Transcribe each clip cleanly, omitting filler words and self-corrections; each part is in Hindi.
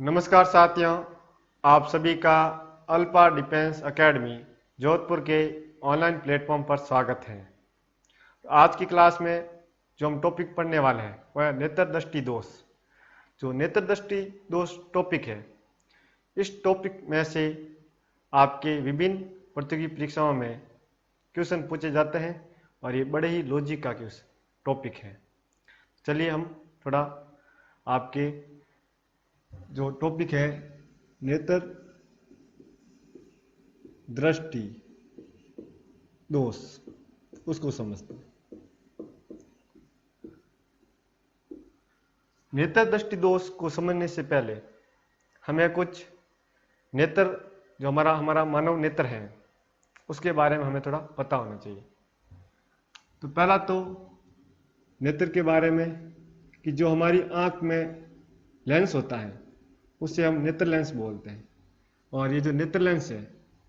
नमस्कार साथियों, आप सभी का अल्फा डिफेंस एकेडमी जोधपुर के ऑनलाइन प्लेटफॉर्म पर स्वागत है। आज की क्लास में जो हम टॉपिक पढ़ने वाले हैं वह नेत्र दृष्टि दोष। जो नेत्र दृष्टि दोष टॉपिक है, इस टॉपिक में से आपके विभिन्न प्रतियोगी परीक्षाओं में क्वेश्चन पूछे जाते हैं और ये बड़े ही लॉजिक का क्वेश्चन टॉपिक है। चलिए हम थोड़ा आपके जो टॉपिक है नेत्र दृष्टि दोष उसको समझते हैं। नेत्र दृष्टि दोष को समझने से पहले हमें कुछ नेत्र जो हमारा मानव नेत्र है उसके बारे में हमें थोड़ा पता होना चाहिए। तो पहला तो नेत्र के बारे में कि जो हमारी आंख में लेंस होता है उसे हम नेत्र लेंस बोलते हैं, और ये जो नेत्र लेंस है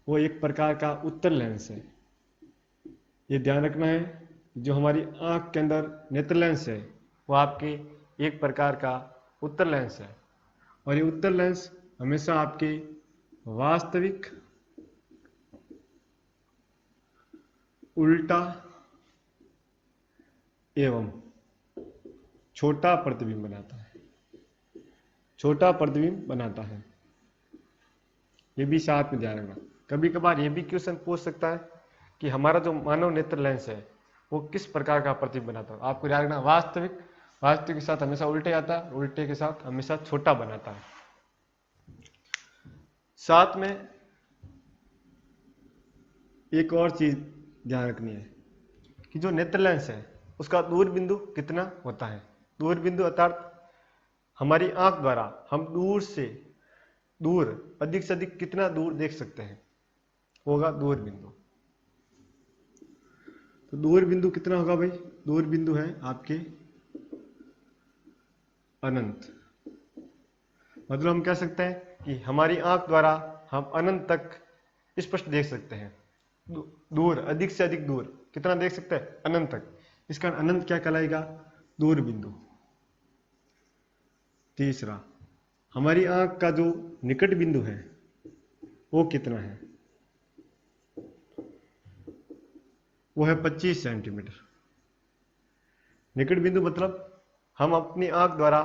वो एक प्रकार का उत्तल लेंस है। ये ध्यान रखना है, जो हमारी आंख के अंदर नेत्र लेंस है वो आपके एक प्रकार का उत्तल लेंस है, और ये उत्तल लेंस हमेशा आपके वास्तविक उल्टा एवं छोटा प्रतिबिंब बनाता है। छोटा प्रतिबिंब बनाता है, ये भी साथ में ध्यान रखना। कभी कभार ये भी क्वेश्चन पूछ सकता है कि हमारा जो मानव नेत्र लेंस है वो किस प्रकार का प्रतिबिंब बनाता है। आपको ध्यान रखना, वास्तविक के साथ हमेशा उल्टे आता है, उल्टे के साथ हमेशा छोटा बनाता है। साथ में एक और चीज ध्यान रखनी है कि जो नेत्र लेंस है उसका दूर बिंदु कितना होता है। दूर बिंदु अर्थात हमारी आंख द्वारा हम दूर से दूर अधिक से अधिक कितना दूर देख सकते हैं, होगा दूर बिंदु। तो दूर बिंदु कितना होगा भाई? दूर बिंदु है आपके अनंत। मतलब हम कह सकते हैं कि हमारी आंख द्वारा हम अनंत तक स्पष्ट देख सकते हैं। दूर, अधिक से अधिक दूर कितना देख सकते हैं? अनंत तक। इसका अनंत क्या कहलाएगा? दूर बिंदु। तीसरा, हमारी आंख का जो निकट बिंदु है वो कितना है? वो है 25 सेंटीमीटर। निकट बिंदु मतलब हम अपनी आंख द्वारा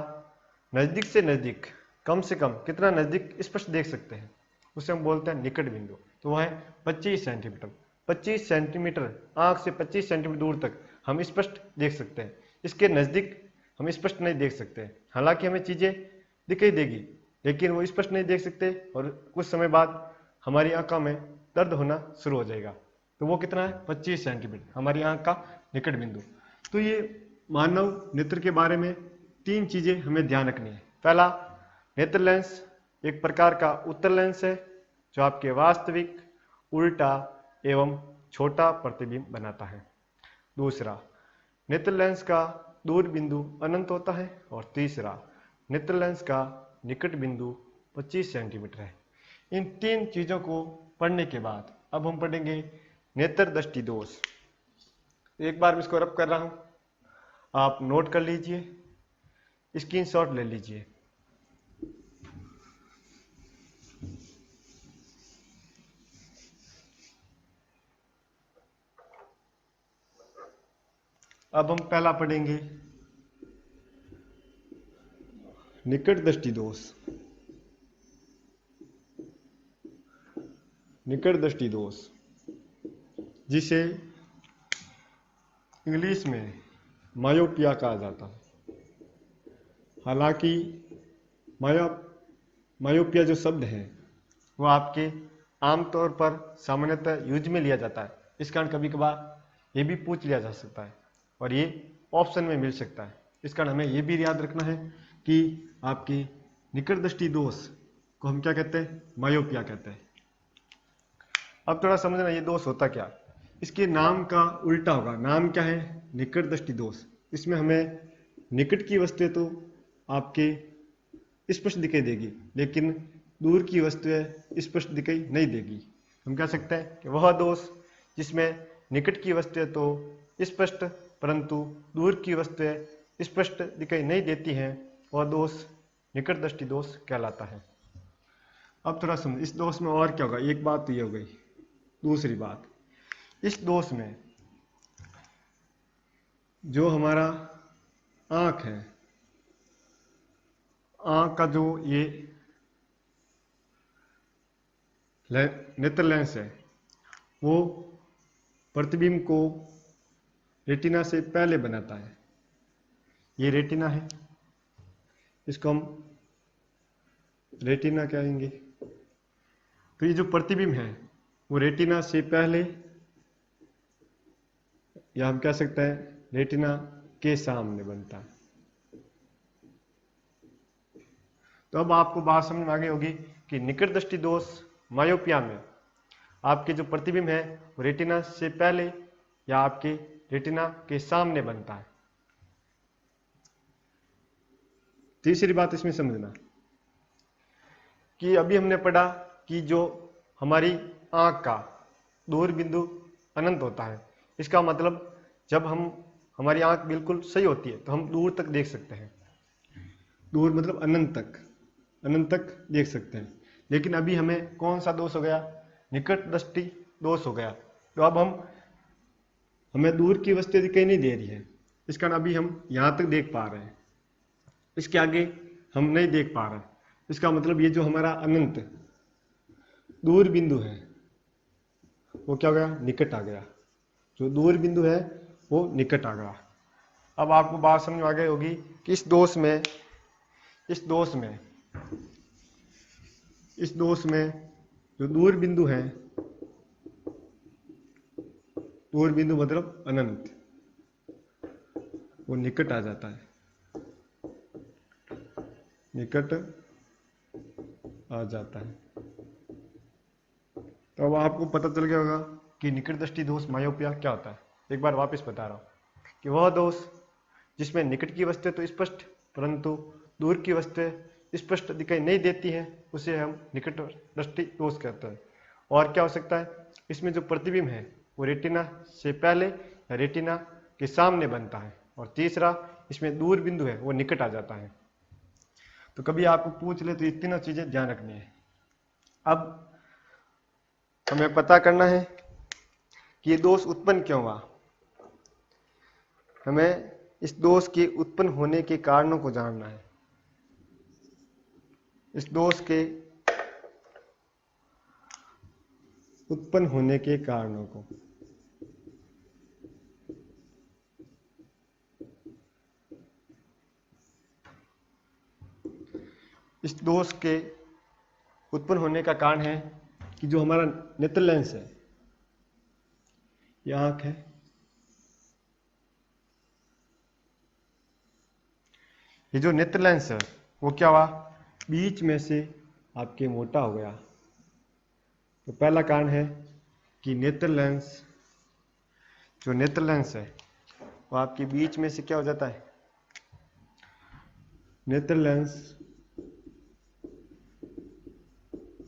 नजदीक से नजदीक, कम से कम कितना नजदीक स्पष्ट देख सकते हैं, उसे हम बोलते हैं निकट बिंदु। तो वह है 25 सेंटीमीटर। 25 सेंटीमीटर, आंख से 25 सेंटीमीटर दूर तक हम स्पष्ट देख सकते हैं। इसके नजदीक हम स्पष्ट नहीं देख सकते। हालांकि हमें चीजें दिखाई देगी लेकिन वो स्पष्ट नहीं देख सकते, और कुछ समय बाद हमारी आंखों में दर्द होना शुरू हो जाएगा। तो वो कितना है? 25 सेंटीमीटर हमारी आंख का निकट बिंदु। तो ये मानव नेत्र के बारे में तीन चीजें हमें ध्यान रखनी है। पहला, नेत्र लेंस एक प्रकार का उत्तल लेंस है जो आपके वास्तविक उल्टा एवं छोटा प्रतिबिंब बनाता है। दूसरा, नेत्र लेंस का दूर बिंदु अनंत होता है। और तीसरा, नेत्र लेंस का निकट बिंदु 25 सेंटीमीटर है। इन तीन चीजों को पढ़ने के बाद अब हम पढ़ेंगे नेत्र दृष्टि दोष। एक बार मैं इसको रब कर रहा हूं, आप नोट कर लीजिए, स्क्रीनशॉट ले लीजिए। अब हम पहला पढ़ेंगे निकट दृष्टि दोष। निकट दृष्टि दोष जिसे इंग्लिश में मायोपिया कहा जाता है। हालांकि मायोपिया जो शब्द है वो आपके आमतौर पर सामान्यतः यूज में लिया जाता है। इस कारण कभी कभार ये भी पूछ लिया जा सकता है और ये ऑप्शन में मिल सकता है। इस कारण हमें ये भी याद रखना है कि आपकी निकट दृष्टि दोष को हम क्या कहते हैं? मायोपिया कहते हैं। अब थोड़ा समझना ये दोष होता क्या। इसके नाम का उल्टा होगा। नाम क्या है? निकट दृष्टि दोष। इसमें हमें निकट की वस्तुएं तो आपके स्पष्ट दिखाई देगी लेकिन दूर की वस्तुएं स्पष्ट दिखाई नहीं देगी। हम कह सकते हैं कि वह दोष जिसमें निकट की वस्तुएं तो स्पष्ट परंतु दूर की वस्तुएं स्पष्ट दिखाई नहीं देती हैं, वह दोष निकट दृष्टि दोष कहलाता है। अब थोड़ा समझ, इस दोष में और क्या होगा, एक बात तो ये हो गई। दूसरी बात, इस दोष में जो हमारा आंख है, आंख का जो ये नेत्र लेंस है, वो प्रतिबिंब को रेटिना से पहले बनाता है। ये रेटिना है, इसको हम रेटिना कहेंगे। तो ये जो प्रतिबिंब है वो रेटिना से पहले, या हम कह सकते हैं रेटिना के सामने बनता है। तो अब आपको बात समझ में आ गई होगी कि निकट दृष्टि दोष मायोपिया में आपके जो प्रतिबिंब है वो रेटिना से पहले या आपके रेटिना के सामने बनता है। तीसरी बात इसमें समझना कि अभी हमने पढ़ा कि जो हमारी आंख का दूर बिंदु अनंत होता है, इसका मतलब जब हमारी आंख बिल्कुल सही होती है तो हम दूर तक देख सकते हैं। दूर मतलब अनंत तक देख सकते हैं। लेकिन अभी हमें कौन सा दोष हो गया, निकट दृष्टि दोष हो गया। तो अब हमें दूर की वस्तु दिखाई नहीं दे रही है, इस कारण अभी हम यहां तक देख पा रहे हैं, इसके आगे हम नहीं देख पा रहे। इसका मतलब ये जो हमारा अनंत दूर बिंदु है वो क्या हो गया, निकट आ गया। जो दूर बिंदु है वो निकट आ गया। अब आपको बात समझ में आ गई होगी कि इस दोष में जो दूर बिंदु है, दूर बिंदु मतलब अनंत, वो निकट आ जाता है, निकट आ जाता है। तो अब आपको पता चल गया होगा कि निकट दृष्टि दोष मायोपिया क्या होता है। एक बार वापस बता रहा हूं कि वह दोष जिसमें निकट की वस्तु तो स्पष्ट परंतु दूर की वस्तु स्पष्ट दिखाई नहीं देती है, उसे हम निकट दृष्टि दोष कहते हैं। और क्या हो सकता है, इसमें जो प्रतिबिंब है वो रेटिना से पहले या रेटिना के सामने बनता है। और तीसरा, इसमें दूर बिंदु है वो निकट आ जाता है। तो कभी आपको पूछ ले तो ये तीनों चीजें ध्यान रखनी है। अब हमें पता करना है कि ये दोष उत्पन्न क्यों हुआ। हमें इस दोष के उत्पन्न होने के कारणों को जानना है। इस दोष के उत्पन्न होने के कारणों को, इस दोष के उत्पन्न होने का कारण है कि जो हमारा नेत्र लेंस है, यह आंख है, ये जो नेत्र लेंस है वो क्या हुआ, बीच में से आपके मोटा हो गया। तो पहला कारण है कि नेत्र लेंस, जो नेत्र लेंस है वो आपके बीच में से क्या हो जाता है, नेत्र लेंस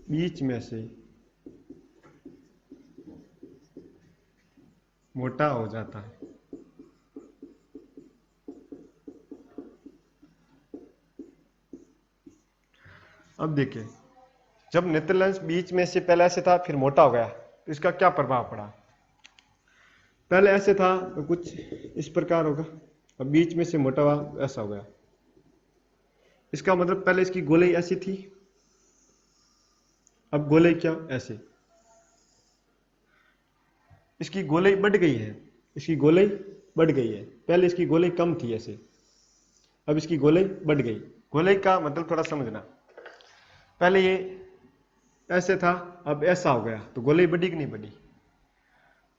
बीच में से मोटा हो जाता है। अब देखिए, जब नेत्र लेंस बीच में से पहले ऐसे था फिर मोटा हो गया तो इसका क्या प्रभाव पड़ा। पहले ऐसे था तो कुछ इस प्रकार होगा, अब बीच में से मोटा हुआ ऐसा हो गया। इसका मतलब पहले इसकी गोलाई ऐसी थी, अब गोलाई क्या ऐसे, इसकी गोलाई बढ़ गई है, इसकी गोलाई बढ़ गई है। पहले इसकी गोलाई कम थी ऐसे, अब इसकी गोलाई बढ़ गई। गोलाई का मतलब थोड़ा समझना, पहले ये ऐसे था अब ऐसा हो गया तो गोलाई बढ़ी कि नहीं बढ़ी।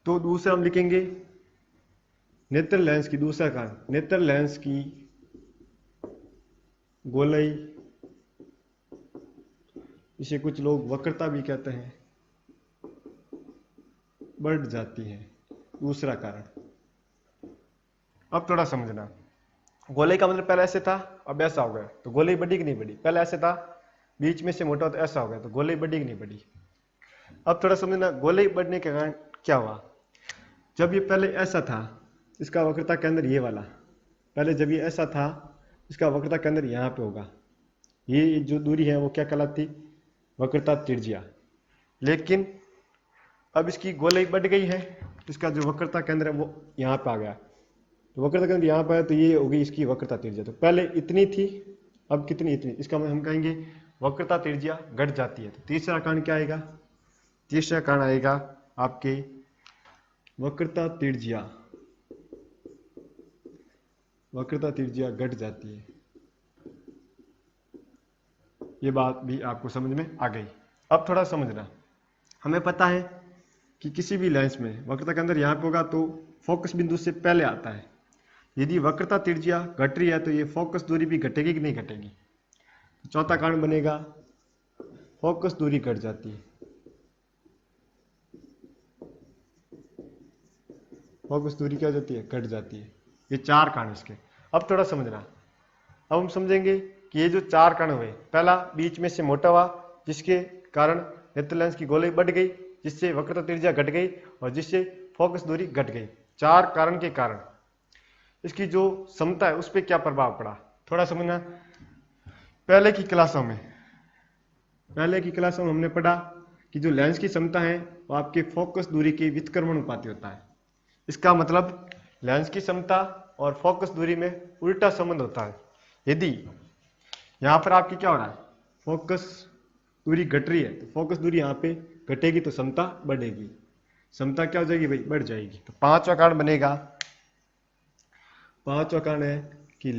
तो दूसरा हम लिखेंगे नेत्र लेंस की, दूसरा कारण नेत्र लेंस की गोलाई, इसे कुछ लोग वक्रता भी कहते हैं, बढ़ जाती है। दूसरा कारण, अब थोड़ा समझना, गोलाई का मतलब पहले ऐसे था अब ऐसा हो गया तो गोलाई बढ़ी कि नहीं बढ़ी। पहले ऐसे था बीच में से मोटा तो ऐसा हो गया तो गोलाई बढ़ी कि नहीं बढ़ी। अब थोड़ा समझना, गोलाई बढ़ने के कारण क्या हुआ, जब ये पहले ऐसा था इसका वक्रता केंद्र ये वाला, पहले जब ये ऐसा था इसका वक्रता केंद्र यहाँ पे होगा, ये जो दूरी है वो क्या कहलाती, वक्रता त्रिज्या। लेकिन अब इसकी गोलाई बढ़ गई है, इसका जो वक्रता केंद्र है वो यहाँ पे आ गया, तो वक्रता केंद्र यहाँ पर है, तो ये होगी इसकी वक्रता त्रिज्या। तो पहले इतनी थी, अब कितनी, इतनी, इसका हम कहेंगे वक्रता त्रिज्या घट जाती है। तो तीसरा कारण क्या आएगा, तीसरा कारण आएगा आपके वक्रता त्रिज्या, वक्रता त्रिज्या घट जाती है। ये बात भी आपको समझ में आ गई। अब थोड़ा समझना, हमें पता है कि किसी भी लेंस में वक्रता के अंदर यहाँ पे होगा तो फोकस बिंदु से पहले आता है। यदि वक्रता त्रिज्या घट रही है तो ये फोकस दूरी भी घटेगी कि नहीं घटेगी। तो चौथा कारण बनेगा फोकस दूरी घट जाती है, फोकस दूरी क्या हो जाती है, घट जाती है। ये चार कारण इसके। अब थोड़ा समझना, अब हम समझेंगे कि ये जो चार कारण हुए, पहला बीच में से मोटा हुआ जिसके कारण नेत्र लेंस की गोलाई बढ़ गई, जिससे वक्रता त्रिज्या घट गई और जिससे फोकस दूरी घट गई। चार कारण के कारण इसकी जो क्षमता है उस पर क्या प्रभाव पड़ा, थोड़ा समझना। पहले की क्लासों में हमने पढ़ा कि जो लेंस की क्षमता है वो आपके फोकस दूरी के व्युत्क्रमानुपाती होता है। इसका मतलब लेंस की क्षमता और फोकस दूरी में उल्टा संबंध होता है। यदि यहाँ पर आपकी क्या हो रहा है, फोकस दूरी घट रही है, तो फोकस दूरी यहाँ पे घटेगी तो क्षमता बढ़ेगी, क्षमता क्या हो जाएगी भाई, बढ़ जाएगी। तो पांचवा कारण बनेगा, पांचवा कारण है कि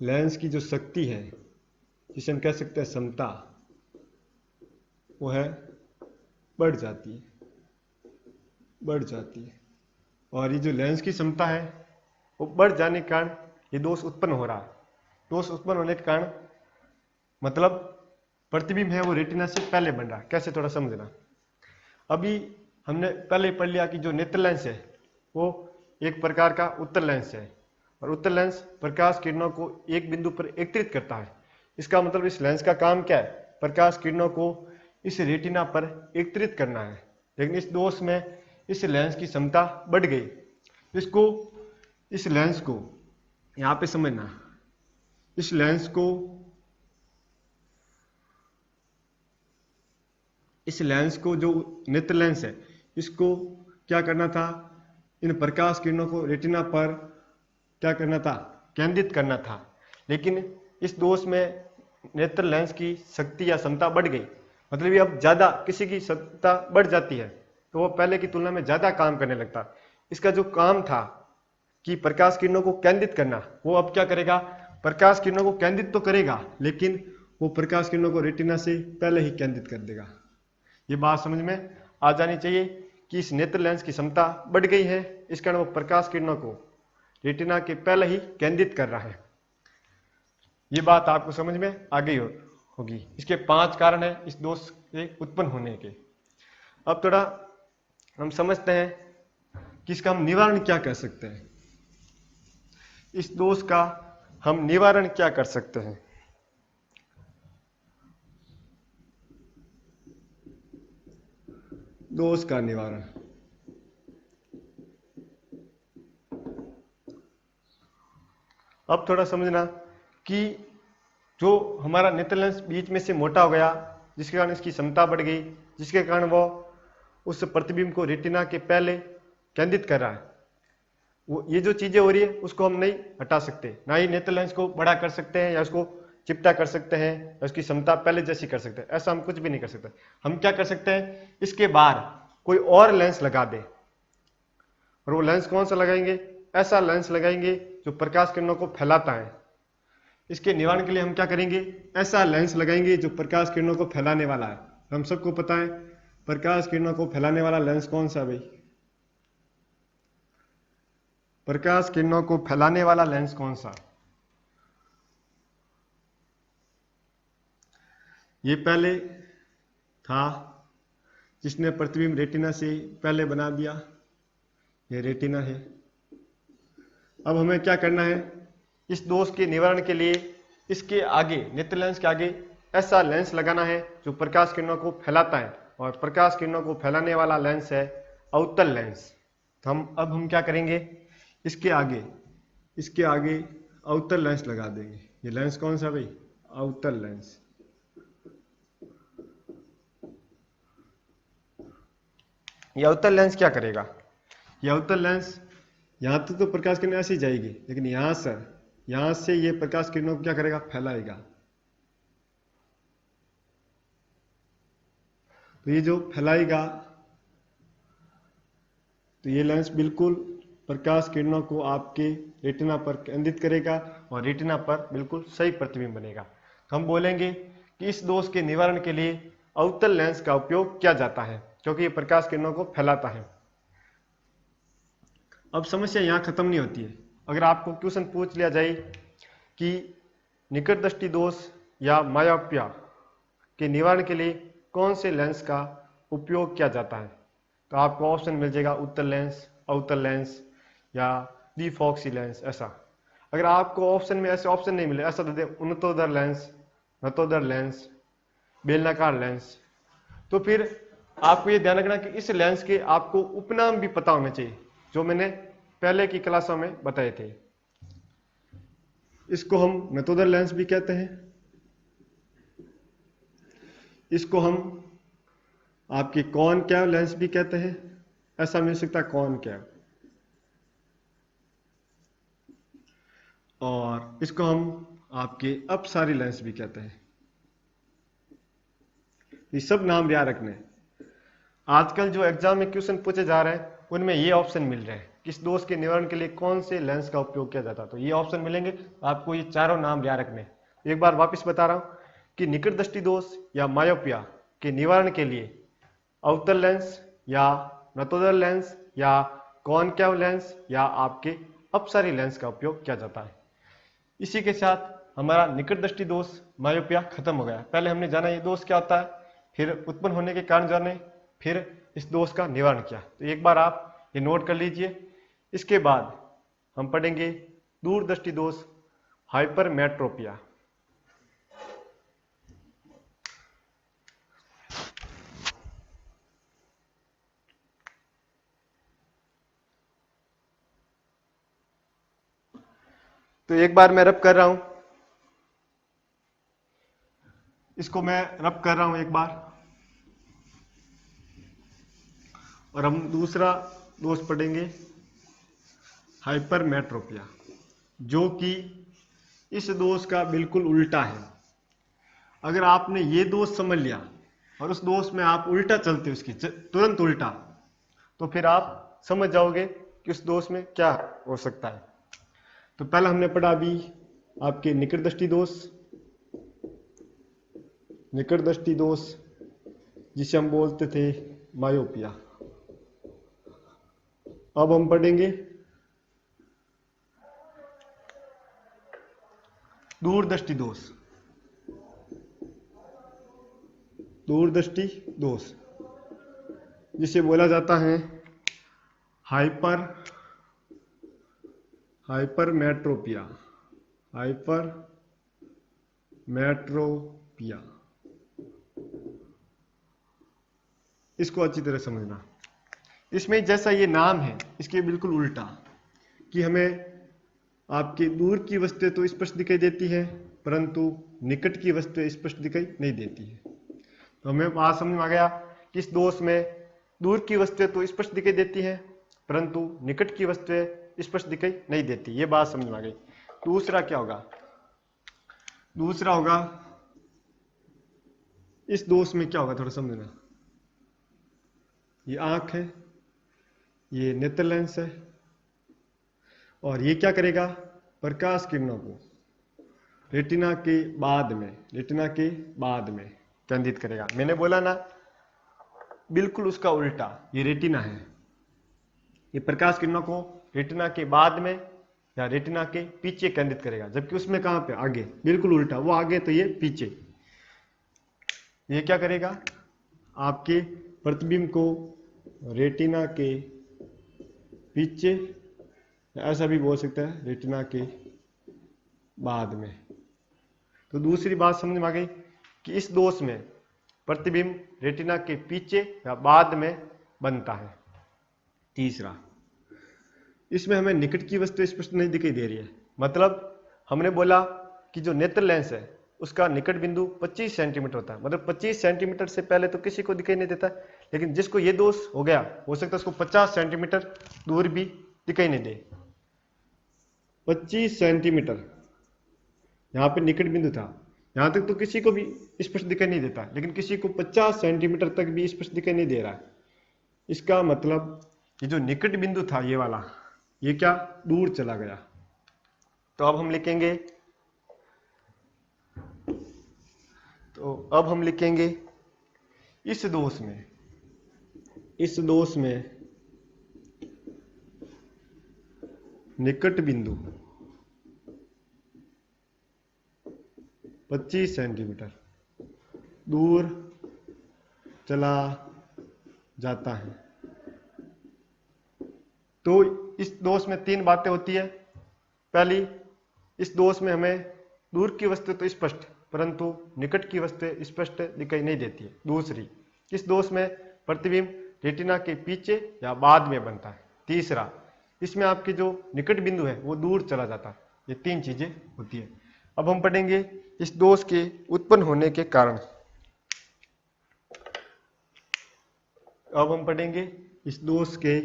लेंस की जो शक्ति है जिसे हम कह सकते हैं क्षमता, वो है बढ़ जाती है, बढ़ जाती है। और ये जो लेंस की क्षमता है वो बढ़ जाने के कारण ये दोष उत्पन्न हो रहा है। दोष उत्पन्न होने के कारण मतलब प्रतिबिंब है वो रेटिना से पहले बन रहा है। कैसे, थोड़ा समझना। अभी हमने पहले पढ़ लिया कि जो नेत्र लेंस है वो एक प्रकार का उत्तल लेंस है, और उत्तल लेंस प्रकाश किरणों को एक बिंदु पर एकत्रित करता है। इसका मतलब इस लेंस का काम क्या है, प्रकाश किरणों को इस रेटिना पर एकत्रित करना है। लेकिन इस दोष में इस लेंस की क्षमता बढ़ गई। इस लेंस को यहाँ पे समझना, इस लेंस को जो नेत्र लेंस है इसको क्या करना था, इन प्रकाश किरणों को रेटिना पर क्या करना था, केंद्रित करना था। लेकिन इस दोष में नेत्र लेंस की शक्ति या क्षमता बढ़ गई, मतलब ये अब ज्यादा, किसी की क्षमता बढ़ जाती है तो वो पहले की तुलना में ज्यादा काम करने लगता। इसका जो काम था कि प्रकाश किरणों को केंद्रित करना, वो अब क्या करेगा, प्रकाश किरणों को केंद्रित तो करेगा लेकिन वो प्रकाश किरणों को रेटिना से पहले ही केंद्रित कर देगा। ये बात समझ में आ जानी चाहिए कि इस नेत्र लेंस की क्षमता बढ़ गई है, इस कारण वो प्रकाश किरणों को रेटिना के पहले ही केंद्रित कर रहा है। ये बात आपको समझ में आ गई होगी। इसके 5 कारण है इस दोष से उत्पन्न होने के। अब थोड़ा हम समझते हैं कि इसका हम निवारण क्या कर सकते हैं, इस दोष का हम निवारण क्या कर सकते हैं। दोष का निवारण, अब थोड़ा समझना कि जो हमारा नेत्र लेंस बीच में से मोटा हो गया, जिसके कारण इसकी क्षमता बढ़ गई, जिसके कारण वो उस प्रतिबिंब को रेटिना के पहले केंद्रित कर रहा है, वो ये जो चीजें हो रही है उसको हम नहीं हटा सकते। ना ही नेत्र लेंस को बड़ा कर सकते हैं या उसको चिपटा कर सकते हैं या उसकी क्षमता पहले जैसी कर सकते हैं, ऐसा हम कुछ भी नहीं कर सकते। हम क्या कर सकते हैं, इसके बाहर कोई और लेंस लगा दे। और वो लेंस कौन सा लगाएंगे, ऐसा लेंस लगाएंगे जो प्रकाश किरणों को फैलाता है। इसके निवारण के लिए हम क्या करेंगे, ऐसा लेंस लगाएंगे जो प्रकाश किरणों को फैलाने वाला है। हम सबको पता है प्रकाश किरणों को फैलाने वाला लेंस कौन सा है भाई, प्रकाश किरणों को फैलाने वाला लेंस कौन सा, ये पहले था जिसने प्रतिबिंब रेटिना से पहले बना दिया, ये रेटिना है। अब हमें क्या करना है, इस दोष के निवारण के लिए इसके आगे, नेत्र लेंस के आगे ऐसा लेंस लगाना है जो प्रकाश किरणों को फैलाता है, और प्रकाश किरणों को फैलाने वाला लेंस है अवतल लेंस। तो हम क्या करेंगे, इसके आगे अवतल लेंस लगा देंगे। ये लेंस कौन सा भाई? अवतल लेंस। ये अवतल लेंस क्या करेगा? ये अवतल लेंस यहां तक तो प्रकाश किरण ऐसे ही जाएगी, लेकिन यहां से ये प्रकाश किरणों को क्या करेगा? फैलाएगा। तो ये जो फैलाएगा, तो ये लेंस बिल्कुल प्रकाश किरणों को आपके रेटिना पर केंद्रित करेगा और रेटिना पर बिल्कुल सही प्रतिबिंब बनेगा। तो हम बोलेंगे कि इस दोष के निवारण के लिए अवतल लेंस का उपयोग किया जाता है, क्योंकि ये प्रकाश किरणों को फैलाता है। अब समस्या यहाँ खत्म नहीं होती है। अगर आपको क्वेश्चन पूछ लिया जाए कि निकट दृष्टि दोष या मायोपिया के निवारण के लिए कौन से लेंस का उपयोग किया जाता है, तो आपको ऑप्शन मिल जाएगा उत्तल लेंस, अवतल लेंस या डिफॉक्सी लेंस। ऐसा अगर आपको ऑप्शन में ऐसे ऑप्शन नहीं मिले, ऐसा दे दे उन्नतोदर लेंस, नतोदर लेंस, बेलनाकार लेंस, तो फिर आपको ये ध्यान रखना कि इस लेंस के आपको उपनाम भी पता होने चाहिए, जो मैंने पहले की क्लासों में बताए थे। इसको हम नतोदर लेंस भी कहते हैं, इसको हम आपकी कॉनकैव लेंस भी कहते हैं, ऐसा मिल सकता है कॉनकैव, और इसको हम आपके अपसारी लेंस भी कहते हैं। ये सब नाम याद रखने। आजकल जो एग्जाम में क्वेश्चन पूछे जा रहे हैं उनमें ये ऑप्शन मिल रहे हैं, किस दोष के निवारण के लिए कौन से लेंस का उपयोग किया जाता है, तो ये ऑप्शन मिलेंगे। आपको ये चारों नाम याद रखने। एक बार वापस बता रहा हूं कि निकट दृष्टि दोष या मायोपिया के निवारण के लिए अवतल लेंस या नतोदर लेंस या कॉनकैव लेंस या आपके अपसारी लेंस का उपयोग किया जाता है। इसी के साथ हमारा निकट दृष्टि दोष मायोपिया खत्म हो गया। पहले हमने जाना ये दोष क्या होता है, फिर उत्पन्न होने के कारण जाने, फिर इस दोष का निवारण किया। तो एक बार आप ये नोट कर लीजिए। इसके बाद हम पढ़ेंगे दूरदृष्टि दोष हाइपरमेट्रोपिया। तो एक बार मैं रब कर रहा हूं, इसको मैं रब कर रहा हूं एक बार, और हम दूसरा दोष पढ़ेंगे हाइपरमेट्रोपिया, जो कि इस दोष का बिल्कुल उल्टा है। अगर आपने ये दोष समझ लिया और उस दोष में आप उल्टा चलते उसकी तुरंत उल्टा, तो फिर आप समझ जाओगे कि उस दोष में क्या हो सकता है। तो पहला हमने पढ़ा अभी आपके निकट दृष्टि दोष, निकट दृष्टि दोष जिसे हम बोलते थे मायोपिया। अब हम पढ़ेंगे दूरदृष्टि दोष। दूरदृष्टि दोष जिसे बोला जाता है हाइपरमेट्रोपिया, हाइपरमेट्रोपिया। इसको अच्छी तरह समझना। इसमें जैसा ये नाम है इसके बिल्कुल उल्टा, कि हमें आपके दूर की वस्तुएं तो स्पष्ट दिखाई देती है परंतु निकट की वस्तुएं स्पष्ट दिखाई नहीं देती है। तो हमें बात समझ में आ गया कि इस दोष में दूर की वस्तुएं तो स्पष्ट दिखाई देती है परंतु निकट की वस्तुएं स्पष्ट दिखाई नहीं देती। ये बात समझ में आ गई। दूसरा क्या होगा? दूसरा होगा इस दोष में क्या होगा, थोड़ा समझना। ये आंख है, ये नेत्र लेंस है, और ये क्या करेगा? प्रकाश किरणों को रेटिना के बाद में केंद्रित करेगा। मैंने बोला ना, बिल्कुल उसका उल्टा। ये रेटिना है, ये प्रकाश किरणों को रेटिना के बाद में या रेटिना के पीछे केंद्रित करेगा, जबकि उसमें कहां पे? आगे। बिल्कुल उल्टा, वो आगे तो ये पीछे। ये क्या करेगा? आपके प्रतिबिंब को रेटिना के पीछे, ऐसा भी बोल सकता है रेटिना के बाद में। तो दूसरी बात समझ में आ गई कि इस दोष में प्रतिबिंब रेटिना के पीछे या बाद में बनता है। तीसरा, इसमें हमें निकट की वस्तु स्पष्ट नहीं दिखाई दे रही है। मतलब हमने बोला कि जो नेत्र लेंस है उसका निकट बिंदु 25 सेंटीमीटर होता है, मतलब 25 सेंटीमीटर से पहले तो किसी को दिखाई नहीं देता, लेकिन जिसको ये दोष हो गया हो सकता है उसको 50 सेंटीमीटर दूर भी दिखाई नहीं दे। 25 सेंटीमीटर यहाँ पे निकट बिंदु था, यहां तक तो किसी को भी स्पष्ट दिखाई नहीं देता, लेकिन किसी को 50 सेंटीमीटर तक भी स्पष्ट दिखाई नहीं दे रहा है। इसका मतलब ये जो निकट बिंदु था ये वाला, ये क्या दूर चला गया। तो अब हम लिखेंगे इस दोष में निकट बिंदु 25 सेंटीमीटर दूर चला जाता है। तो इस दोष में 3 बातें होती है। पहली, इस दोष में हमें दूर की वस्तु तो स्पष्ट परंतु निकट की वस्तु स्पष्ट दिखाई नहीं देती है। दूसरी, इस दोष में प्रतिबिंब रेटिना के पीछे या बाद में बनता है। तीसरा, इसमें आपके जो निकट बिंदु है वो दूर चला जाता है। ये 3 चीजें होती है। अब हम पढ़ेंगे इस दोष के उत्पन्न होने के कारण। अब हम पढ़ेंगे इस दोष के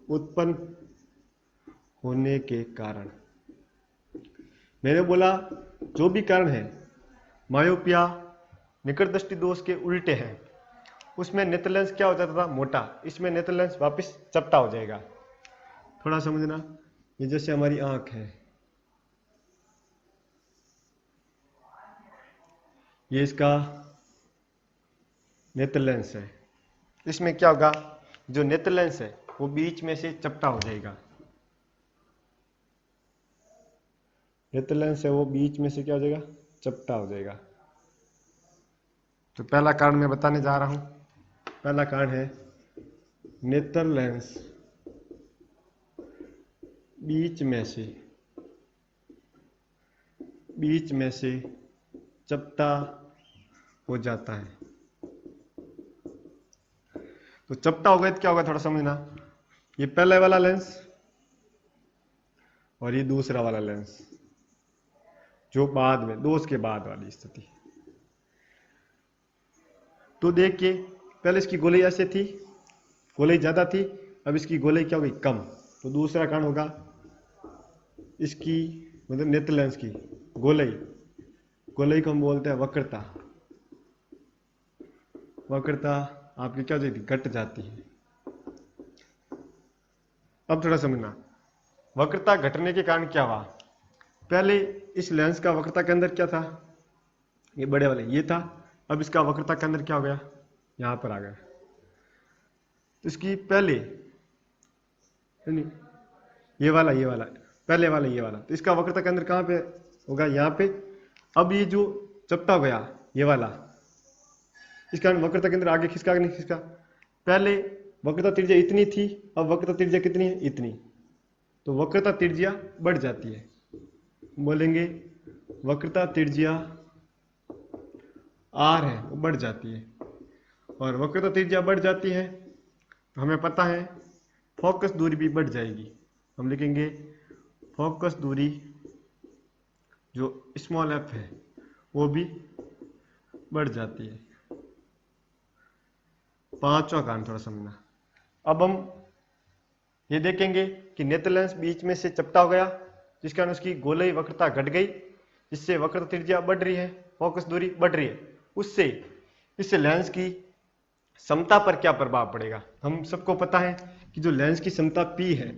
उत्पन्न होने के कारण। मैंने बोला जो भी कारण है मायोपिया निकट दृष्टि दोष के उल्टे हैं, उसमें नेत्र लेंस क्या हो जाता था मोटा, इसमें नेत्र लेंस वापस चपटा हो जाएगा। थोड़ा समझना, ये जैसे हमारी आंख है, ये इसका नेत्र लेंस है, इसमें क्या होगा जो नेत्र लेंस है वो बीच में से चपटा हो जाएगा। नेत्र लेंस है वो बीच में से क्या हो जाएगा चपटा हो जाएगा। तो पहला कारण मैं बताने जा रहा हूं। पहला कारण है नेत्र लेंस बीच में से चपटा हो जाता है। तो चपटा हो गया तो क्या होगा थोड़ा समझना, ये पहले वाला लेंस और ये दूसरा वाला लेंस जो बाद में दोष के बाद वाली स्थिति। तो देखिए पहले इसकी गोलाई ऐसे थी, गोलाई ज्यादा थी, अब इसकी गोलाई क्या हो गई कम। तो दूसरा कारण होगा इसकी मतलब नेत्र लेंस की गोलाई को हम बोलते हैं वक्रता। वक्रता आपकी क्या हो जाती घट जाती है। अब थोड़ा समझना, वक्रता घटने के कारण क्या हुआ। पहले इस लेंस का वक्रता के अंदर क्या था, ये बड़े वाले ये था, अब इसका वक्रता के अंदर क्या हो गया यहां पर आ गया। तो इसकी पहले ये वाला पहले वाला ये वाला, तो इसका वक्रता के अंदर कहां पे होगा यहां पे। अब ये जो चपटा हो गया ये वाला, इसका वक्रता के अंदर आगे खिसका नहीं खिसका। पहले वक्रता त्रिज्या इतनी थी, अब वक्रता त्रिज्या कितनी है इतनी, तो वक्रता त्रिज्या बढ़ जाती है। बोलेंगे वक्रता त्रिज्या आर है वो बढ़ जाती है, और वक्रता त्रिज्या बढ़ जाती है तो हमें पता है फोकस दूरी भी बढ़ जाएगी। हम लिखेंगे फोकस दूरी जो स्मॉल एफ है वो भी बढ़ जाती है। पांचवा कारण थोड़ा समझना। अब हम ये देखेंगे कि नेत्र लेंस बीच में से चपटा हो गया, जिस कारण उसकी गोलाई वक्रता घट गई, जिससे वक्रता त्रिज्या बढ़ रही है, फोकस दूरी बढ़ रही है। उससे इस लेंस की समता पर क्या प्रभाव पड़ेगा। हम सबको पता है कि जो लेंस की समता P है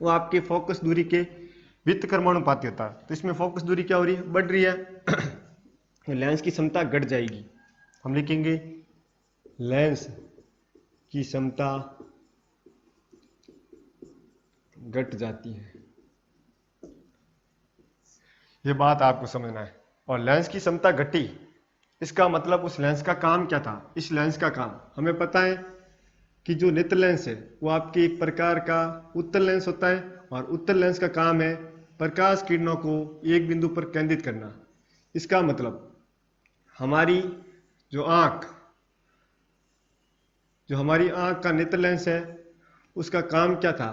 वो आपके फोकस दूरी के व्युत्क्रमानुपाती होता है। तो इसमें फोकस दूरी क्या हो रही है बढ़ रही है, लेंस की समता घट जाएगी। हम लिखेंगे लेंस की समता घट जाती है। ये बात आपको समझना है। और लेंस की क्षमता घटी, इसका मतलब उस लेंस का काम क्या था। इस लेंस का काम हमें पता है कि जो नेत्र लेंस है वो आपके एक प्रकार का उत्तल लेंस होता है, और उत्तल लेंस का काम है प्रकाश किरणों को एक बिंदु पर केंद्रित करना। इसका मतलब हमारी जो हमारी आंख का नेत्र लेंस है उसका काम क्या था,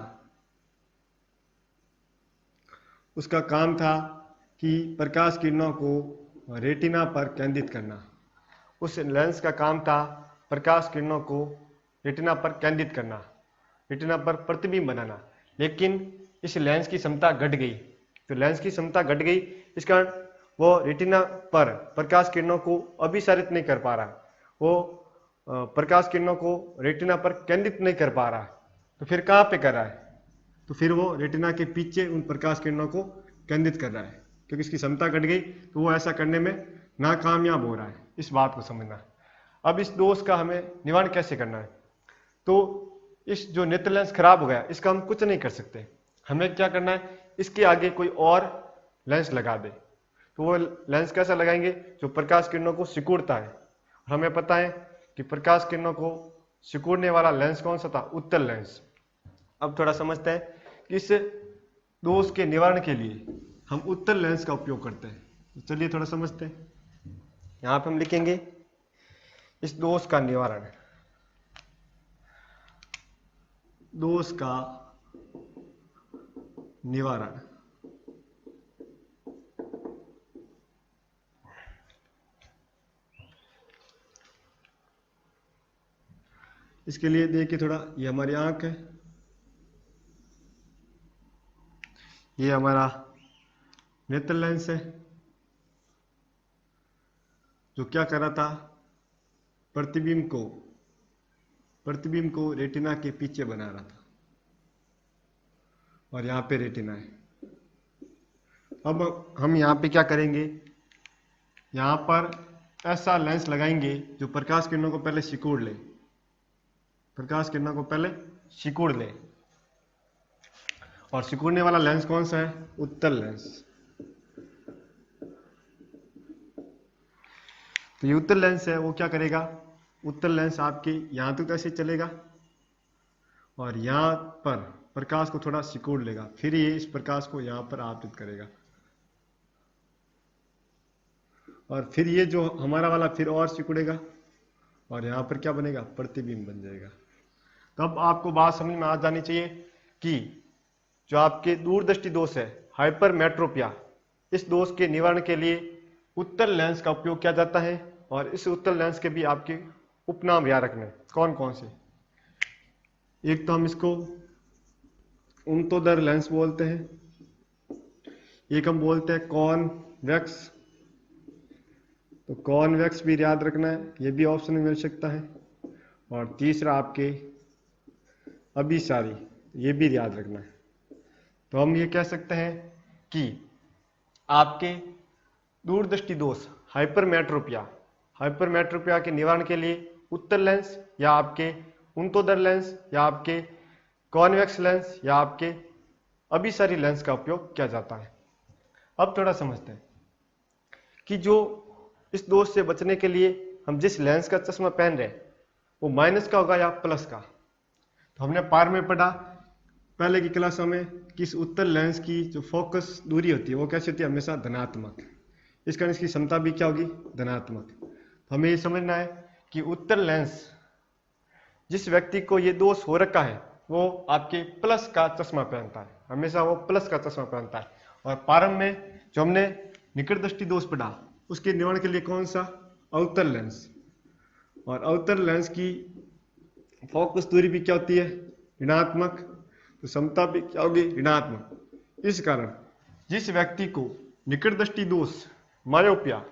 उसका काम था कि प्रकाश किरणों को रेटिना पर केंद्रित करना। उस लेंस का काम था प्रकाश किरणों को रेटिना पर केंद्रित करना, रेटिना पर प्रतिबिंब बनाना। लेकिन इस लेंस की क्षमता घट गई, तो लेंस की क्षमता घट गई, इस कारण वो रेटिना पर प्रकाश किरणों को अभिसारित नहीं कर पा रहा, वो प्रकाश किरणों को रेटिना पर केंद्रित नहीं कर पा रहा। तो फिर कहाँ पे कर रहा है? तो फिर वो रेटिना के पीछे उन प्रकाश किरणों को केंद्रित कर रहा है, क्योंकि इसकी क्षमता घट गई, तो वो ऐसा करने में नाकामयाब हो रहा है। इस बात को समझना। अब इस दोष का हमें निवारण कैसे करना है? तो इस जो नेत्र लेंस खराब हो गया, इसका हम कुछ नहीं कर सकते। हमें क्या करना है, इसके आगे कोई और लेंस लगा दे। तो वो लेंस कैसा लगाएंगे? जो प्रकाश किरणों को सिकुड़ता है। हमें पता है कि प्रकाश किरणों को सिकुड़ने वाला लेंस कौन सा था? उत्तल लेंस। अब थोड़ा समझते हैं कि इस दोष के निवारण के लिए हम उत्तल लेंस का उपयोग करते हैं। तो चलिए थोड़ा समझते हैं। यहाँ पे हम लिखेंगे इस दोष का निवारण, दोष का निवारण। इसके लिए देखिए थोड़ा, ये हमारी आंख है, ये हमारा नेत्र लेंस है, जो क्या कर रहा था? प्रतिबिंब को रेटिना के पीछे बना रहा था, और यहाँ पे रेटिना है। अब हम यहाँ पे क्या करेंगे? यहाँ पर ऐसा लेंस लगाएंगे जो प्रकाश किरणों को पहले सिकुड़ ले, प्रकाश किरणों को पहले सिकुड़ ले। और सिकुड़ने वाला लेंस कौन सा है? उत्तल लेंस। तो ये उत्तल लेंस है, वो क्या करेगा? उत्तल लेंस आपके यहां तक ऐसे चलेगा और यहां पर प्रकाश को थोड़ा सिकुड़ लेगा, फिर ये इस प्रकाश को यहां पर आपतित करेगा, और फिर ये जो हमारा वाला फिर और सिकुड़ेगा, और यहां पर क्या बनेगा? प्रतिबिंब बन जाएगा। तो अब आपको बात समझ में आ जानी चाहिए कि जो आपके दूरदृष्टि दोष है, हाइपरमेट्रोपिया, इस दोष के निवारण के लिए उत्तल लेंस का उपयोग किया जाता है। और इस उत्तल लेंस के भी आपके उपनाम याद रखने, कौन कौन से? एक तो हम इसको उम्तोदर लेंस बोलते हैं, एक हम बोलते हैं कॉन्वेक्स, तो कॉन्वेक्स भी याद रखना है, ये भी ऑप्शन में मिल सकता है। और तीसरा आपके अभिसारी, ये भी याद रखना है। तो हम ये कह सकते हैं कि आपके दूरदृष्टि दोष हाइपरमेट्रोपिया, हाइपरमेट्रोपिया के निवारण के लिए उत्तल लेंस या आपके उम्तोदर लेंस या आपके कॉन्वेक्स लेंस या आपके अभिसारी लेंस का उपयोग किया जाता है। अब थोड़ा समझते हैं कि जो इस दोष से बचने के लिए हम जिस लेंस का चश्मा पहन रहे हैं वो माइनस का होगा या प्लस का। तो हमने पार में पढ़ा पहले की क्लासों में कि इस उत्तल लेंस की जो फोकस दूरी होती है वो कैसी होती है? हमेशा धनात्मक। इस कारण इसकी क्षमता भी क्या होगी? धनात्मक। तो हमें ये समझना है कि उत्तल लेंस, जिस व्यक्ति को ये दोष हो रखा है वो आपके प्लस का चश्मा पहनता है, हमेशा वो प्लस का चश्मा पहनता है। और प्रारंभ में जो हमने निकट दृष्टि दोष पढ़ा उसके निवारण के लिए कौन सा? अवतल लेंस। और अवतल लेंस की फोकस दूरी भी क्या होती है? ऋणात्मक। तो क्षमता भी क्या होगी? ऋणात्मक। इस कारण जिस व्यक्ति को निकट दृष्टि दोष मायोपिया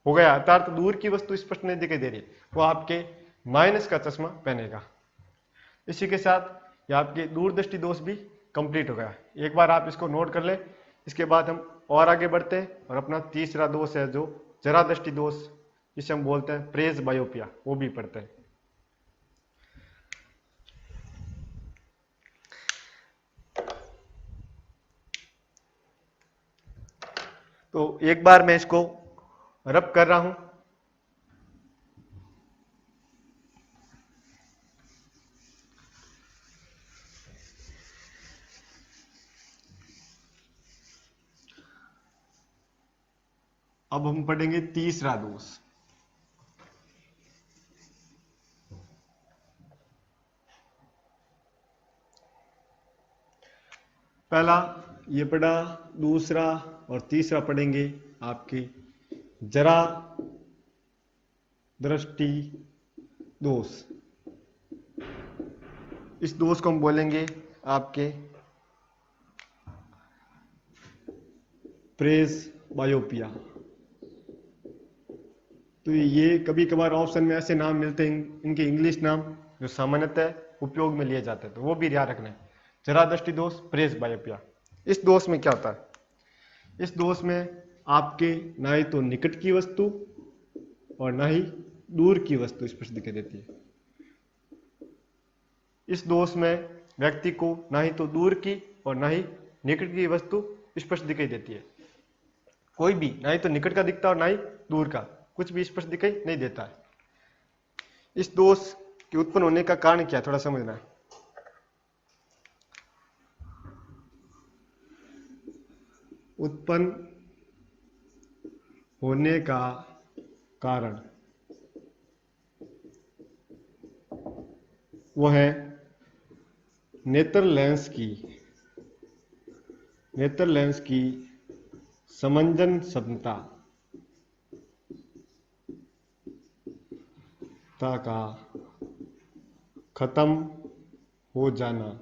हो गया, अर्थात दूर की वस्तु स्पष्ट नहीं दिखाई दे रही, वो आपके माइनस का चश्मा पहनेगा। इसी के साथ ये आपके दूरदृष्टि दोष भी कंप्लीट हो गया। एक बार आप इसको नोट कर ले, इसके बाद हम और आगे बढ़ते हैं और अपना तीसरा दोष है जो जरा दृष्टि दोष, जिसे हम बोलते हैं प्रेस बायोपिया, वो भी पढ़ते हैं। तो एक बार मैं इसको रब कर रहा हूं। अब हम पढ़ेंगे तीसरा दोष। पहला ये पढ़ा, दूसरा और तीसरा पढ़ेंगे आपके जरा दृष्टि दोष। इस दोष को हम बोलेंगे आपके प्रेस बायोपिया। तो ये कभी कभार ऑप्शन में ऐसे नाम मिलते हैं, इनके इंग्लिश नाम जो सामान्यतः उपयोग में लिए जाते हैं, तो वो भी ध्यान रखना है। जरा दृष्टि दोष, प्रेस बायोपिया। इस दोष में क्या होता है? इस दोष में आपके ना ही तो निकट की वस्तु और ना ही दूर की वस्तु स्पष्ट दिखाई देती है। इस दोष में व्यक्ति को ना ही तो दूर की और ना ही निकट की वस्तु स्पष्ट दिखाई देती है। कोई भी ना ही तो निकट का दिखता और ना ही दूर का, कुछ भी स्पष्ट दिखाई नहीं देता है। इस दोष के उत्पन्न होने का कारण क्या है, थोड़ा समझना है। उत्पन्न होने का कारण वो है नेत्र लेंस की समंजन क्षमता का खत्म हो जाना।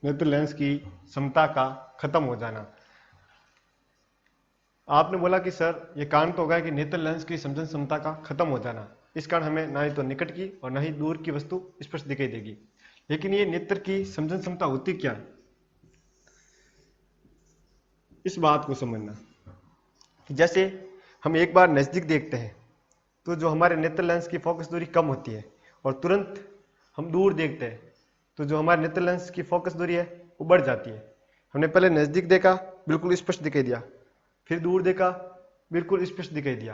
नेत्र लेंस की क्षमता का खत्म हो जाना। आपने बोला कि सर ये कारण तो होगा कि नेत्र लेंस की समझन क्षमता का खत्म हो जाना, इस कारण हमें ना ही तो निकट की और ना ही दूर की वस्तु स्पष्ट दिखाई देगी। लेकिन ये नेत्र की समझन क्षमता होती क्या है, इस बात को समझना कि जैसे हम एक बार नजदीक देखते हैं तो जो हमारे नेत्र लेंस की फोकस दूरी कम होती है, और तुरंत हम दूर देखते हैं तो जो हमारे नेत्र लेंस की फोकस दूरी है वो बढ़ जाती है। हमने पहले नजदीक देखा, बिल्कुल स्पष्ट दिखाई दिया, फिर दूर देखा, बिल्कुल स्पष्ट दिखाई दिया।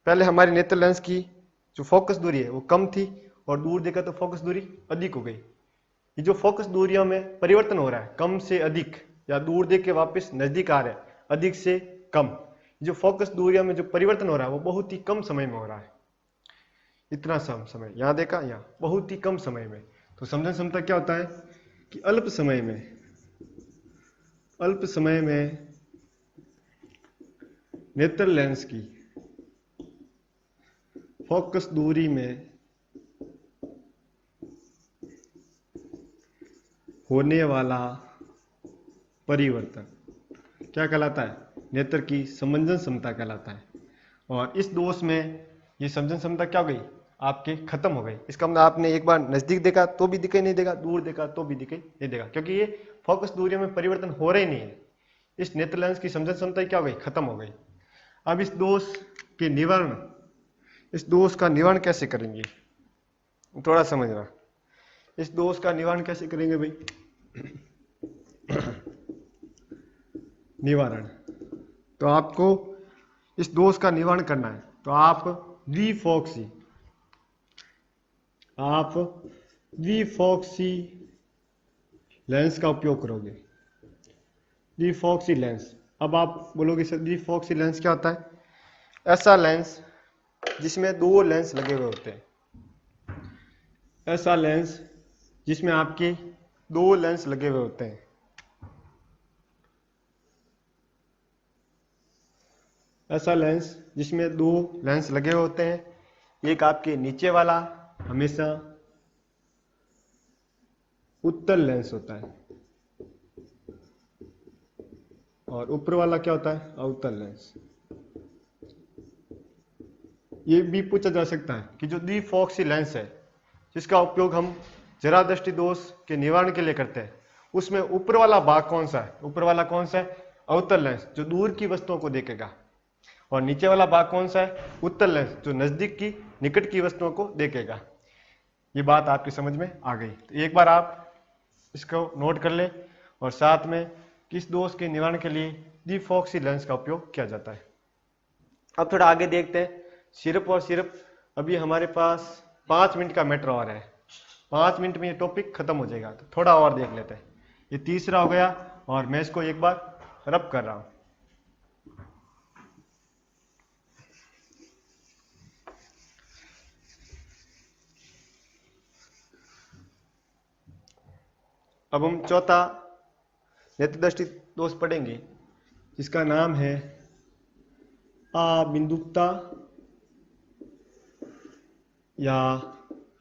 पहले हमारी नेत्र लेंस की जो फोकस दूरी है वो कम थी, और दूर देखा तो फोकस दूरी अधिक हो गई। ये जो फोकस दूरियों में परिवर्तन हो रहा है, कम से अधिक या दूर देख के वापस नजदीक आ रहा है, अधिक से कम, जो फोकस दूरियों में जो परिवर्तन हो रहा है वो बहुत ही कम समय में हो रहा है। इतना समय यहां देखा, यहां बहुत ही कम समय में। तो समझन क्षमता क्या होता है कि अल्प समय में नेत्र लेंस की फोकस दूरी में होने वाला परिवर्तन क्या कहलाता है? नेत्र की समंजन क्षमता कहलाता है। और इस दोष में ये समझन क्षमता क्या हो गई, आपके खत्म हो गई। इसका मतलब आपने एक बार नजदीक देखा तो भी दिखाई नहीं देगा, दूर देखा तो भी दिखाई नहीं देगा, क्योंकि ये फोकस दूरियों में परिवर्तन हो रहे नहीं है। इस नेत्र लेंस की समझन क्षमता क्या हो गई, खत्म हो गई। अब इस दोष के निवारण, इस दोष का निवारण कैसे करेंगे, थोड़ा समझना। इस दोष का निवारण कैसे करेंगे भाई? निवारण, तो आपको इस दोष का निवारण करना है तो आप वीफॉक्सी लेंस का उपयोग करोगे। वीफॉक्सी लेंस, अब आप बोलोगे सर वीफॉक्सी लेंस क्या होता है? ऐसा लेंस जिसमें दो लेंस लगे हुए होते हैं, ऐसा लेंस जिसमें आपके दो लेंस लगे हुए होते हैं। ऐसा लेंस जिसमें दो लेंस लगे हुए होते हैं, एक आपके नीचे वाला हमेशा उत्तल लेंस होता है और ऊपर वाला क्या होता है, अवतल लेंस। ये भी पूछा जा सकता है कि जो द्विफॉक्सी लेंस है जिसका उपयोग हम जरा दृष्टि दोष के निवारण के लिए करते हैं, उसमें ऊपर वाला भाग कौन सा है? ऊपर वाला कौन सा है? अवतल लेंस, जो दूर की वस्तुओं को देखेगा। और नीचे वाला भाग कौन सा है? उत्तल लेंस, जो नजदीक की निकट की वस्तुओं को देखेगा। ये बात आपकी समझ में आ गई? तो एक बार आप इसको नोट कर ले, और साथ में किस दोष के निवारण के लिए द्विफॉक्सी लेंस का उपयोग किया जाता है। अब थोड़ा आगे देखते हैं। सिर्फ और सिर्फ अभी हमारे पास 5 मिनट का मैटर और है, 5 मिनट में ये टॉपिक खत्म हो जाएगा, तो थोड़ा और देख लेते हैं। ये तीसरा हो गया, और मैं इसको एक बार रब कर रहा हूं। अब हम चौथा नेत्र दृष्टि दोष पढ़ेंगे जिसका नाम है अबिंदुकता, या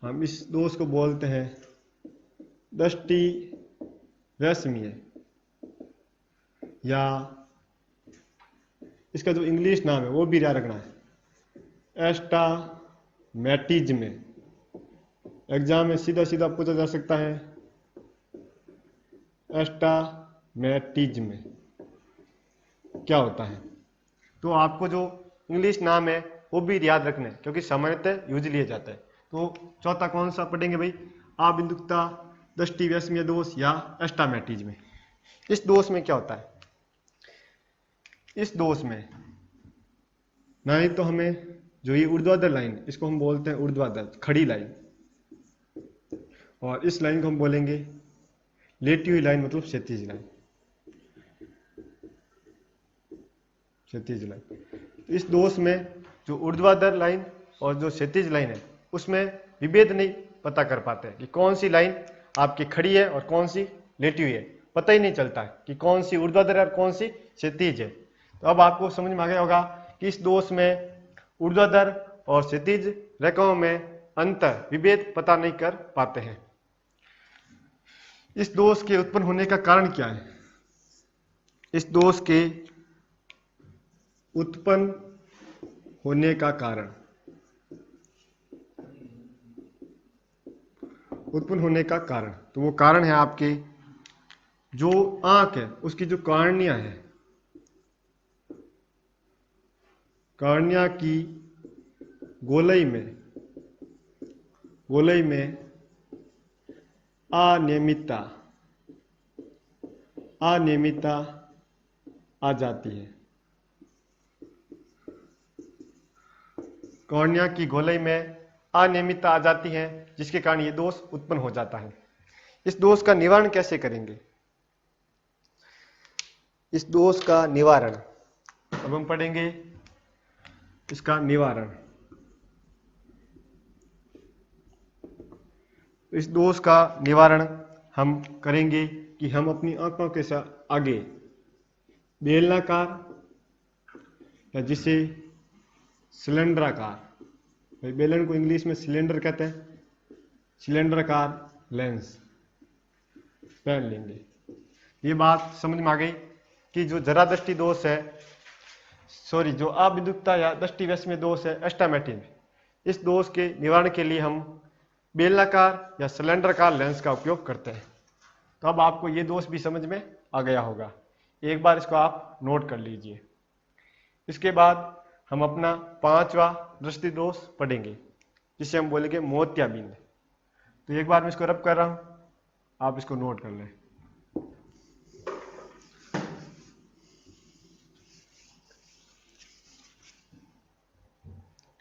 हम इस दोष को बोलते हैं दृष्टि वैषम्य, या इसका जो इंग्लिश नाम है वो भी याद रखना है, एस्टामेटिज्म। एग्जाम में सीधा सीधा पूछा जा सकता है एस्टामेटिज्म क्या होता है। तो आपको जो इंग्लिश नाम है वो भी याद रखना है क्योंकि सामान्यतः यूज लिया जाता है। तो चौथा कौन सा पढ़ेंगे भाई, अबिंदुकता, दृष्टि वैषम्य दोष या एस्टामेटिज्म। इस दोष में क्या होता है, इस दोष में ना ही तो हमें जो ये ऊर्ध्वाधर लाइन, इसको हम बोलते हैं ऊर्ध्वाधर खड़ी लाइन, और इस लाइन को हम बोलेंगे लेटी हुई लाइन, मतलब क्षैतिज लाइन, क्षैतिज लाइन। इस दोष में जो ऊर्ध्वाधर लाइन और जो क्षैतिज लाइन है उसमें विभेद नहीं पता कर पाते कि कौन सी लाइन आपकी खड़ी है और कौन सी लेटी हुई है, पता ही नहीं चलता है कि कौन सी ऊर्ध्वाधर है और कौन सी क्षैतिज है। तो अब आपको समझ में आ गया होगा कि इस दोष में ऊर्ध्वाधर और क्षैतिज रेखाओं में अंतर विभेद पता नहीं कर पाते हैं। इस दोष के उत्पन्न होने का कारण क्या है, इस दोष के उत्पन्न होने का कारण, उत्पन्न होने का कारण, तो वो कारण है आपके जो आंख है उसकी जो कार्निया है, कार्निया की गोलाई में अनियमितता आ जाती है। कॉर्निया की गोलाई में अनियमितता आ जाती है जिसके कारण ये दोष उत्पन्न हो जाता है। इस दोष का निवारण कैसे करेंगे, इस दोष का निवारण अब हम पढ़ेंगे, इसका निवारण। इस दोष का निवारण हम करेंगे कि हम अपनी आंखों के साथ आगे बेलनाकार या जिसे सिलेंडराकार, बेलन को इंग्लिश में सिलेंडर कहते हैं, सिलेंडराकार लेंस पहन लेंगे। ये बात समझ में आ गई कि जो जरा दृष्टि दोष है, सॉरी जो अबिंदुकता या दृष्टि वैषम्य दोष है एस्टामेटिज्म, इस दोष के निवारण के लिए हम बेलनाकार या सिलेंडराकार लेंस का उपयोग करते हैं। तो अब आपको ये दोष भी समझ में आ गया होगा, एक बार इसको आप नोट कर लीजिए। इसके बाद हम अपना पांचवा दृष्टि दोष पढ़ेंगे जिसे हम बोलेंगे मोतियाबिंद। तो एक बार मैं इसको रब कर रहा हूं, आप इसको नोट कर लें।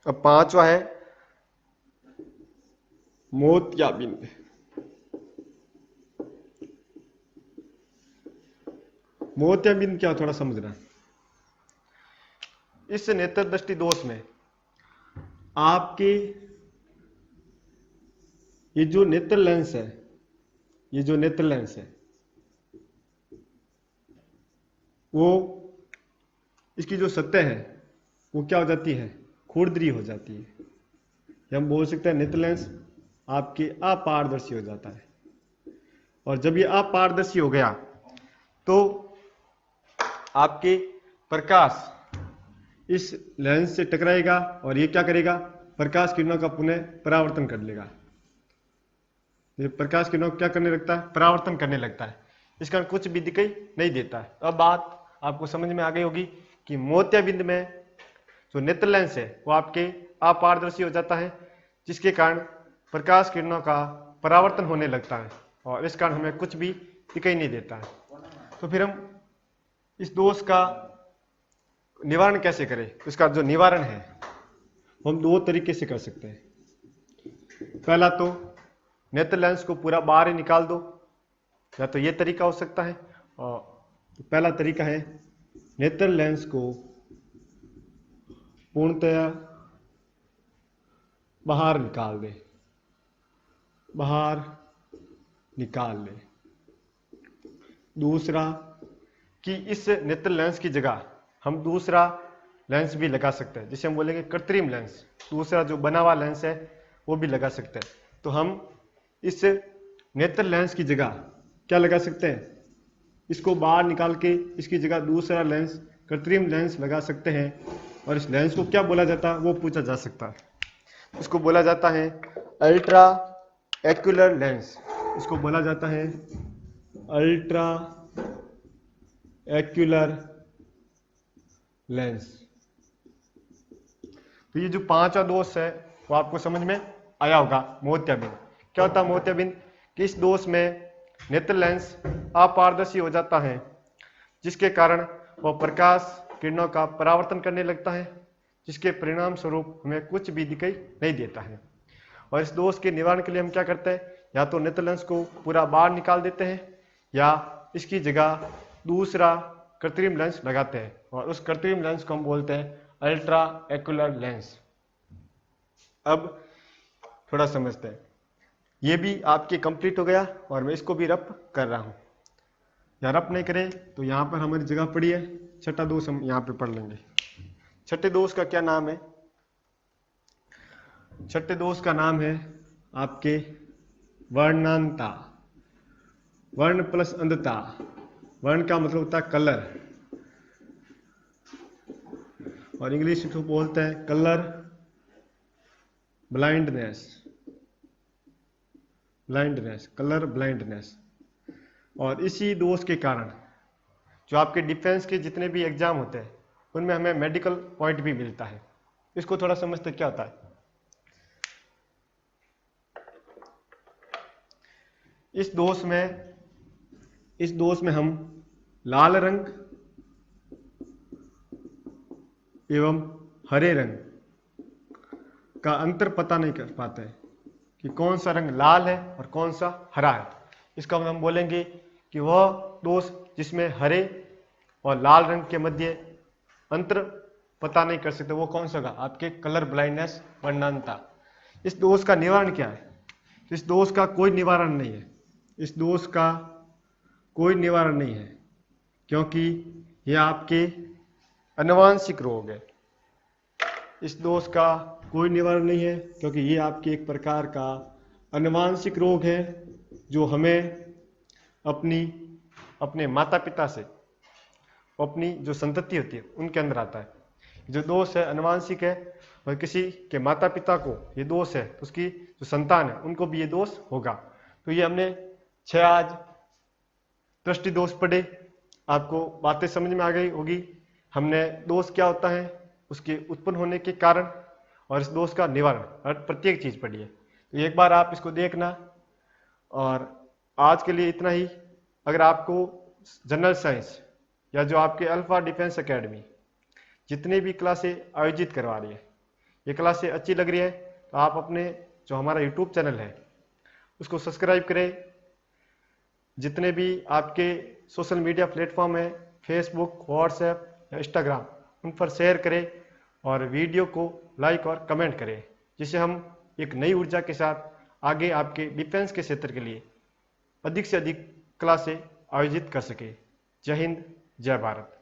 अब पांचवा है मोतियाबिंद। मोतियाबिंद क्या, थोड़ा समझना। इस नेत्र दृष्टि दोष में आपके ये जो नेत्र लेंस है, ये जो नेत्र लेंस है वो इसकी जो सतह है वो क्या हो जाती है, खुरदरी हो जाती है। हम बोल सकते हैं नेत्र लेंस आपके अपारदर्शी हो जाता है, और जब ये अपारदर्शी हो गया तो आपके प्रकाश इस लेंस से टकराएगा और ये क्या करेगा, प्रकाश किरणों का पुनः परावर्तन कर लेगा। ये प्रकाश किरणों क्या करने लगता है, परावर्तन करने लगता है, इसका कुछ भी दिखाई नहीं देता है। अब बात आपको समझ में आ गई होगी कि मोतियाबिंद में जो नेत्र लेंस है वो आपके अपारदर्शी हो जाता है जिसके कारण प्रकाश किरणों का परावर्तन होने लगता है और इस कारण हमें कुछ भी दिखाई नहीं देता है। तो फिर हम इस दोष का निवारण कैसे करें, इसका जो निवारण है हम दो तरीके से कर सकते हैं। पहला तो नेत्र लेंस को पूरा बाहर ही निकाल दो, या तो ये तरीका हो सकता है, और पहला तरीका है नेत्र लेंस को पूर्णतया बाहर निकाल दे, बाहर निकाल ले। दूसरा कि इस नेत्र लेंस की जगह हम दूसरा लेंस भी लगा सकते हैं, जिसे हम बोलेंगे कृत्रिम लेंस। दूसरा जो बना हुआ लेंस है वो भी लगा सकते हैं। तो हम इस नेत्र लेंस की जगह क्या लगा सकते हैं, इसको बाहर निकाल के इसकी जगह दूसरा लेंस, कृत्रिम लेंस लगा सकते हैं। और इस लेंस को क्या बोला जाता है वो पूछा जा सकता है। इसको बोला जाता है अल्ट्रा एक्यूलर लेंस। इसको बोला जाता है अल्ट्रा एक्यूलर लेंस। तो ये जो पांचवा दोष है वो आपको समझ में आया होगा। मोतियाबिंद क्या होता है? मोतियाबिंद कि इस दोष में नेत्र लेंस अपारदर्शी हो जाता है, जिसके कारण वह प्रकाश किरणों का परावर्तन करने लगता है, जिसके परिणाम स्वरूप हमें कुछ भी दिखाई नहीं देता है। और इस दोष के निवारण के लिए हम क्या करते हैं, या तो नेत्र लेंस को पूरा बाहर निकाल देते हैं या इसकी जगह दूसरा कृत्रिम लेंस लगाते हैं, और उस कृत्रिम लेंस को हम बोलते हैं अल्ट्रा एक्यूलर लेंस। अब थोड़ा समझते हैं। ये भी आपके कंप्लीट हो गया और मैं इसको भी रप कर रहा हूं। या रप नहीं करें तो यहाँ पर हमारी जगह पड़ी है, छठा दोष हम यहाँ पे पढ़ लेंगे। छठे दोष का क्या नाम है? छठे दोष का नाम है आपके वर्णांता। वर्ण प्लस अंधता। वर्ण का मतलब होता है कलर, और इंग्लिश को बोलते हैं कलर ब्लाइंडनेस। Colour blindness. और इसी दोष के कारण जो आपके डिफेंस के जितने भी एग्जाम होते हैं उनमें हमें मेडिकल पॉइंट भी मिलता है। इसको थोड़ा समझते क्या होता है। इस दोष में हम लाल रंग एवं हरे रंग का अंतर पता नहीं कर पाते हैं कि कौन सा रंग लाल है और कौन सा हरा है। इसका हम बोलेंगे कि वह दोष जिसमें हरे और लाल रंग के मध्य अंतर पता नहीं कर सकते वो कौन सा होगा? आपके कलर ब्लाइंडनेस, वर्णांता। इस दोष का निवारण क्या है? इस दोष का कोई निवारण नहीं है। इस दोष का कोई निवारण नहीं है, क्योंकि यह आपके आनुवांशिक रोग है। इस दोष का कोई निवारण नहीं है, क्योंकि ये आपके एक प्रकार का आनुवांशिक रोग है जो हमें अपने माता पिता से, अपनी जो संतति होती है उनके अंदर आता है। जो दोष है आनुवांशिक है, और किसी के माता पिता को ये दोष है तो उसकी जो संतान है उनको भी ये दोष होगा। तो ये हमने 6 आज दृष्टि दोष पढ़े। आपको बातें समझ में आ गई होगी। हमने दोष क्या होता है, उसके उत्पन्न होने के कारण और इस दोष का निवारण, हर प्रत्येक चीज पढ़ी है। तो एक बार आप इसको देखना। और आज के लिए इतना ही। अगर आपको जनरल साइंस या जो आपके अल्फा डिफेंस एकेडमी जितने भी क्लासें आयोजित करवा रही है, ये क्लासें अच्छी लग रही है तो आप अपने जो हमारा यूट्यूब चैनल है उसको सब्सक्राइब करें। जितने भी आपके सोशल मीडिया प्लेटफॉर्म है, फेसबुक, व्हाट्सएप या इंस्टाग्राम, उन पर शेयर करें और वीडियो को लाइक और कमेंट करें, जिससे हम एक नई ऊर्जा के साथ आगे आपके डिफेंस के क्षेत्र के लिए अधिक से अधिक क्लासें आयोजित कर सके। जय हिंद, जय भारत।